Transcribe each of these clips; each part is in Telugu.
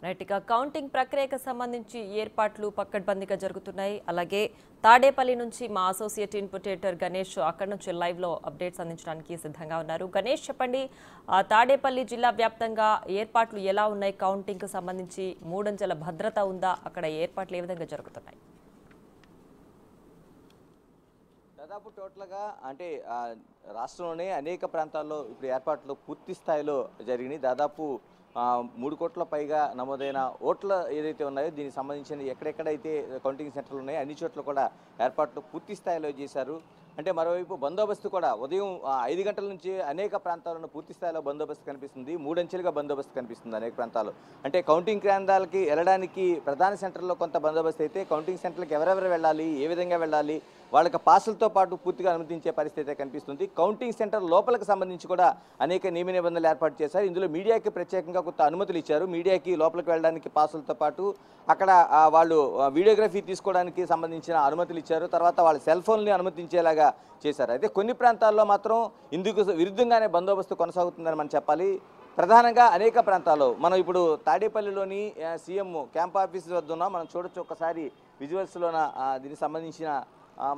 రైట్ ఇక కౌంటింగ్ ప్రక్రియకు సంబంధించి ఏర్పాట్లు పక్కడ్బందీగా జరుగుతున్నాయి. అలాగే తాడేపల్లి నుంచి మా అసోసియేట్ ఇన్పుటేటర్ గణేష్ అక్కడి నుంచి లైవ్ లో అప్డేట్స్ అందించడానికి సిద్ధంగా ఉన్నారు. గణేష్ చెప్పండి, తాడేపల్లి జిల్లా వ్యాప్తంగా ఏర్పాట్లు ఎలా ఉన్నాయి? కౌంటింగ్ కు సంబంధించి మూడంచెల భద్రత ఉందా? అక్కడ ఏర్పాట్లు ఏ విధంగా జరుగుతున్నాయి? దాదాపు టోటల్గా అంటే రాష్ట్రంలోనే అనేక ప్రాంతాల్లో ఇప్పుడు ఏర్పాట్లు పూర్తి స్థాయిలో జరిగినాయి. దాదాపు 3 కోట్ల పైగా నమోదైన ఓట్ల ఏదైతే ఉన్నాయో దీనికి సంబంధించిన ఎక్కడెక్కడైతే కౌంటింగ్ సెంటర్లు ఉన్నాయో అన్ని చోట్ల కూడా ఏర్పాట్లు పూర్తి స్థాయిలో చేశారు. అంటే మరోవైపు బందోబస్తు కూడా ఉదయం 5 గంటల నుంచి అనేక ప్రాంతాలను పూర్తి స్థాయిలో బందోబస్తు కనిపిస్తుంది. 3 అంచెలుగా బందోబస్తు కనిపిస్తుంది అనేక ప్రాంతాలు. అంటే కౌంటింగ్ కేంద్రాలకి వెళ్ళడానికి ప్రధాన సెంటర్లో కొంత బందోబస్తు అయితే కౌంటింగ్ సెంటర్లకు ఎవరెవరు వెళ్ళాలి, ఏ విధంగా వెళ్ళాలి, వాళ్ళకి పాసులతో పాటు పూర్తిగా అనుమతించే పరిస్థితి కనిపిస్తుంది. కౌంటింగ్ సెంటర్ లోపలికి సంబంధించి కూడా అనేక నియమ నిబంధనలు ఏర్పాటు చేశారు. ఇందులో మీడియాకి ప్రత్యేకంగా కొంత అనుమతులు ఇచ్చారు. మీడియాకి లోపలికి వెళ్ళడానికి పాసులతో పాటు అక్కడ వాళ్ళు వీడియోగ్రఫీ తీసుకోవడానికి సంబంధించిన అనుమతులు ఇచ్చారు. తర్వాత వాళ్ళ సెల్ ఫోన్ని అనుమతించేలాగా చేశారు. అయితే కొన్ని ప్రాంతాల్లో మాత్రం ఇందుకు విరుద్ధంగానే బందోబస్తు కొనసాగుతుందని మనం చెప్పాలి. ప్రధానంగా అనేక ప్రాంతాల్లో మనం ఇప్పుడు తాడేపల్లిలోని సీఎం క్యాంప్ ఆఫీస్ వద్ద ఉన్నాం. మనం చూడొచ్చు ఒకసారి విజువల్స్లోన దీనికి సంబంధించిన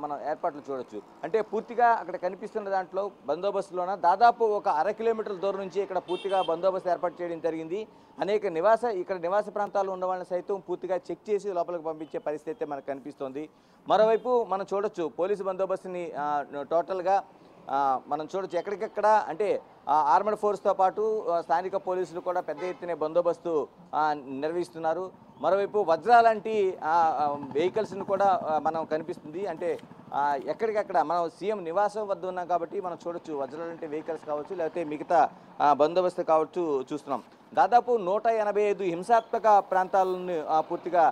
మనం ఏర్పాట్లు చూడొచ్చు. అంటే పూర్తిగా అక్కడ కనిపిస్తున్న దాంట్లో బందోబస్తులోన దాదాపు ఒక 1/2 కిలోమీటర్ల దూరం నుంచి ఇక్కడ పూర్తిగా బందోబస్తు ఏర్పాటు చేయడం జరిగింది. అనేక నివాస ప్రాంతాల్లో ఉన్న వాళ్ళని సైతం పూర్తిగా చెక్ చేసి లోపలికి పంపించే పరిస్థితి మనకు కనిపిస్తోంది. మరోవైపు మనం చూడొచ్చు పోలీసు బందోబస్తుని టోటల్గా మనం చూడొచ్చు. ఎక్కడికెక్కడ అంటే ఆర్మడ్ ఫోర్స్తో పాటు స్థానిక పోలీసులు కూడా పెద్ద ఎత్తున బందోబస్తు నిర్వహిస్తున్నారు. మరోవైపు వజ్రాలాంటి వెహికల్స్ని కూడా మనం కనిపిస్తుంది. అంటే ఎక్కడికక్కడ మనం సీఎం నివాసం వద్ద ఉన్నాం కాబట్టి మనం చూడొచ్చు వజ్రాలాంటి వెహికల్స్ కావచ్చు, లేకపోతే మిగతా బందోబస్తు కావచ్చు చూస్తున్నాం. దాదాపు 185 హింసాత్మక ప్రాంతాలను పూర్తిగా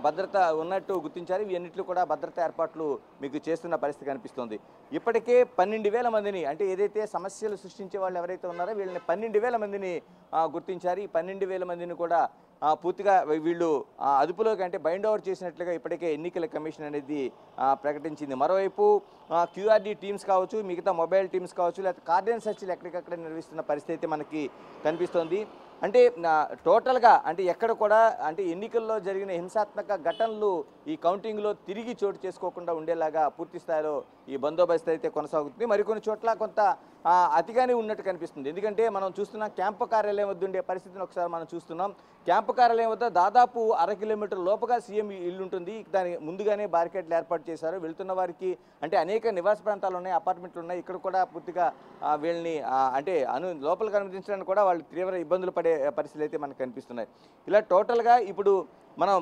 భద్రత ఉన్నట్టు గుర్తించారు. ఇవన్నిట్లు కూడా భద్రతా ఏర్పాట్లు మీకు చేస్తున్న పరిస్థితి కనిపిస్తుంది. ఇప్పటికే 12,000 మందిని అంటే ఏదైతే సమస్యలు సృష్టించే వాళ్ళు ఎవరైతే ఉన్నారో వీళ్ళని 12,000 మందిని గుర్తించారు. ఈ 12,000 మందిని కూడా పూర్తిగా వీళ్ళు అదుపులోకి అంటే బైండ్ ఓవర్ చేసినట్లుగా ఇప్పటికే ఎన్నికల కమిషన్ అనేది ప్రకటించింది. మరోవైపు క్యూఆర్డీ టీమ్స్ కావచ్చు, మిగతా మొబైల్ టీమ్స్ కావచ్చు, లేకపోతే కార్డియన్ సెర్చ్లు ఎక్కడికక్కడ నిర్వహిస్తున్న పరిస్థితి మనకి కనిపిస్తోంది. అంటే టోటల్గా అంటే ఎక్కడ కూడా అంటే ఎన్నికల్లో జరిగిన హింసాత్మక ఘటనలు ఈ కౌంటింగ్లో తిరిగి చోటు చేసుకోకుండా ఉండేలాగా పూర్తి స్థాయిలో ఈ బందోబస్తు అయితే కొనసాగుతుంది. మరికొన్ని చోట్ల కొంత అతిగానే ఉన్నట్టు కనిపిస్తుంది. ఎందుకంటే మనం చూస్తున్న క్యాంపు కార్యాలయం వద్ద ఉండే పరిస్థితిని ఒకసారి మనం చూస్తున్నాం. క్యాంపు కార్యాలయం వద్ద దాదాపు 1/2 కిలోమీటర్ లోపుగా సీఎం ఇల్లు ఉంటుంది. దాని ముందుగానే బారికేడ్లు ఏర్పాటు చేశారు. వెళ్తున్న వారికి అంటే అనేక నివాస ప్రాంతాలు ఉన్నాయి, అపార్ట్మెంట్లు ఉన్నాయి. ఇక్కడ కూడా పూర్తిగా వీళ్ళని అంటే లోపలికి అనుమతించడానికి కూడా వాళ్ళు తీవ్ర ఇబ్బందులు పడే పరిస్థితులు అయితే మనకు కనిపిస్తున్నాయి. ఇలా టోటల్గా ఇప్పుడు మనం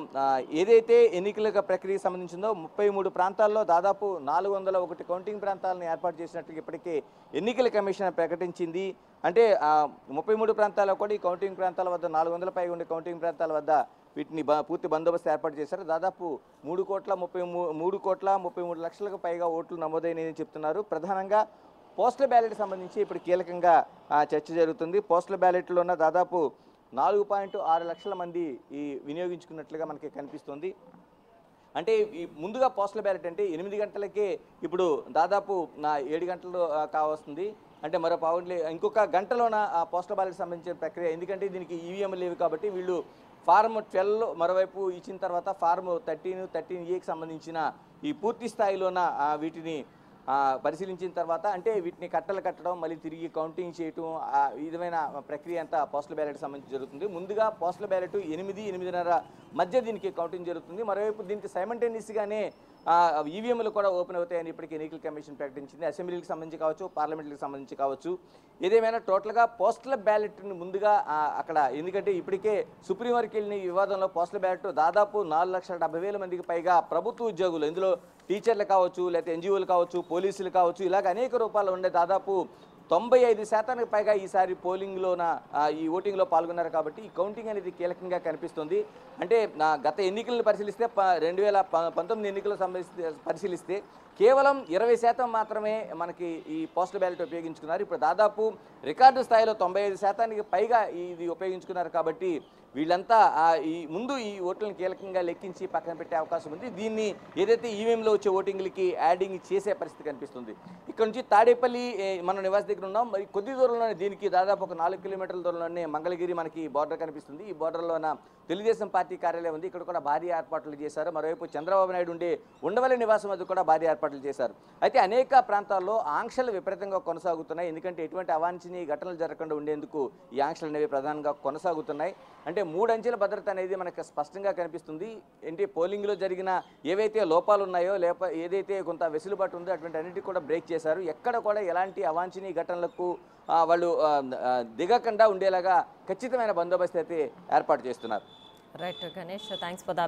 ఏదైతే ఎన్నికల ప్రక్రియకు సంబంధించిందో 33 ప్రాంతాల్లో దాదాపు 401 కౌంటింగ్ ప్రాంతాలను ఏర్పాటు చేసినట్టుగా ఇప్పటికే ఎన్నికల కమిషన్ ప్రకటించింది. అంటే 33 ప్రాంతాల్లో కూడా ఈ కౌంటింగ్ ప్రాంతాల వద్ద 400 పైగా ఉండే కౌంటింగ్ ప్రాంతాల వద్ద వీటిని పూర్తి బందోబస్తు ఏర్పాటు చేశారు. దాదాపు 3,33 లక్షలకు పైగా ఓట్లు నమోదైనని చెప్తున్నారు. ప్రధానంగా పోస్టల్ బ్యాలెట్ సంబంధించి ఇప్పుడు కీలకంగా చర్చ జరుగుతుంది. పోస్టల్ బ్యాలెట్లోన దాదాపు 4.6 లక్షల మంది ఈ వినియోగించుకున్నట్లుగా మనకి కనిపిస్తుంది. అంటే ఈ ముందుగా పోస్టల్ బ్యాలెట్ అంటే 8 గంటలకే ఇప్పుడు దాదాపు 7 గంటలు కావస్తుంది. అంటే మరో ఇంకొక గంటలోన పోస్టల్ బ్యాలెట్ సంబంధించిన ప్రక్రియ. ఎందుకంటే దీనికి ఈవీఎం లేవు కాబట్టి వీళ్ళు ఫారం 12 మరోవైపు ఇచ్చిన తర్వాత ఫారం 13-13Aకి సంబంధించిన ఈ పూర్తి స్థాయిలోన వీటిని పరిశీలించిన తర్వాత అంటే వీటిని కట్టలు కట్టడం, మళ్ళీ తిరిగి కౌంటింగ్ చేయటం, ఈ విధమైన ప్రక్రియ అంతా పోస్టల్ బ్యాలెట్ సంబంధించి జరుగుతుంది. ముందుగా పోస్టల్ బ్యాలెట్ 8-8:30 మధ్య దీనికి కౌంటింగ్ జరుగుతుంది. మరోవైపు దీనికి సైమల్టేనియస్గానే ఈవీఎంలు కూడా ఓపెన్ అవుతాయని ఇప్పటికీ ఎన్నికల కమిషన్ ప్రకటించింది. అసెంబ్లీకి సంబంధించి కావచ్చు, పార్లమెంట్కి సంబంధించి కావచ్చు. ఏదేమైనా టోటల్గా పోస్టల్ బ్యాలెట్ని ముందుగా అక్కడ ఎందుకంటే ఇప్పటికే సుప్రీం వరకు వెళ్ళిన ఈ వివాదంలో పోస్టల్ బ్యాలెట్ దాదాపు 4,70,000 మందికి పైగా ప్రభుత్వ ఉద్యోగులు, ఇందులో టీచర్లు కావచ్చు, లేకపోతే ఎన్జిఓలు కావచ్చు, పోలీసులు కావచ్చు, ఇలాగ అనేక రూపాల్లో ఉండే దాదాపు 95% పైగా ఈసారి పోలింగ్లోన ఈ ఓటింగ్లో పాల్గొన్నారు. కాబట్టి ఈ కౌంటింగ్ అనేది కీలకంగా కనిపిస్తుంది. అంటే గత ఎన్నికలను పరిశీలిస్తే 2019 ఎన్నికలు పరిశీలిస్తే కేవలం 20% మాత్రమే మనకి ఈ పోస్టల్ బ్యాలెట్ ఉపయోగించుకున్నారు. ఇప్పుడు దాదాపు రికార్డు స్థాయిలో 95%కి పైగా ఇది ఉపయోగించుకున్నారు. కాబట్టి వీళ్ళంతా ఈ ముందు ఈ ఓట్లను కీలకంగా లెక్కించి పక్కన పెట్టే అవకాశం ఉంది. దీన్ని ఏదైతే ఈవీఎంలో వచ్చే ఓటింగ్లకి యాడింగ్ చేసే పరిస్థితి కనిపిస్తుంది. ఇక్కడ నుంచి తాడేపల్లి మనం నివాస దగ్గర ఉన్నాం. మరి కొద్ది దూరంలోనే దీనికి దాదాపు ఒక 4 కిలోమీటర్ల దూరంలోనే మంగళగిరి మనకి బార్డర్ కనిపిస్తుంది. ఈ బార్డర్లోన తెలుగుదేశం పార్టీ కార్యాలయం ఉంది. ఇక్కడ కూడా భారీ ఏర్పాట్లు చేశారు. మరోవైపు చంద్రబాబు నాయుడు ఉండే ఉండవల్లి నివాసం వద్ద కూడా భారీ ఏర్పాట్లు చేశారు. అయితే అనేక ప్రాంతాల్లో ఆంక్షలు విపరీతంగా కొనసాగుతున్నాయి. ఎందుకంటే ఎటువంటి అవాంఛనీయ ఘటనలు జరగకుండా ఉండేందుకు ఈ ఆంక్షలు అనేవి ప్రధానంగా కొనసాగుతున్నాయి. అంటే 3 అంచెల భద్రత అనేది మనకు స్పష్టంగా కనిపిస్తుంది. ఏంటి పోలింగ్లో జరిగిన ఏవైతే లోపాలు ఉన్నాయో ఏదైతే కొంత వెసులుబాటు ఉందో అటువంటి అన్నిటి కూడా బ్రేక్ చేశారు. ఎక్కడ కూడా ఎలాంటి అవాంఛనీయ ఘటనలకు వాళ్ళు దిగకుండా ఉండేలాగా ఖచ్చితమైన బందోబస్తు అయితే ఏర్పాటు చేస్తున్నారు. Right Ganesh, thanks for the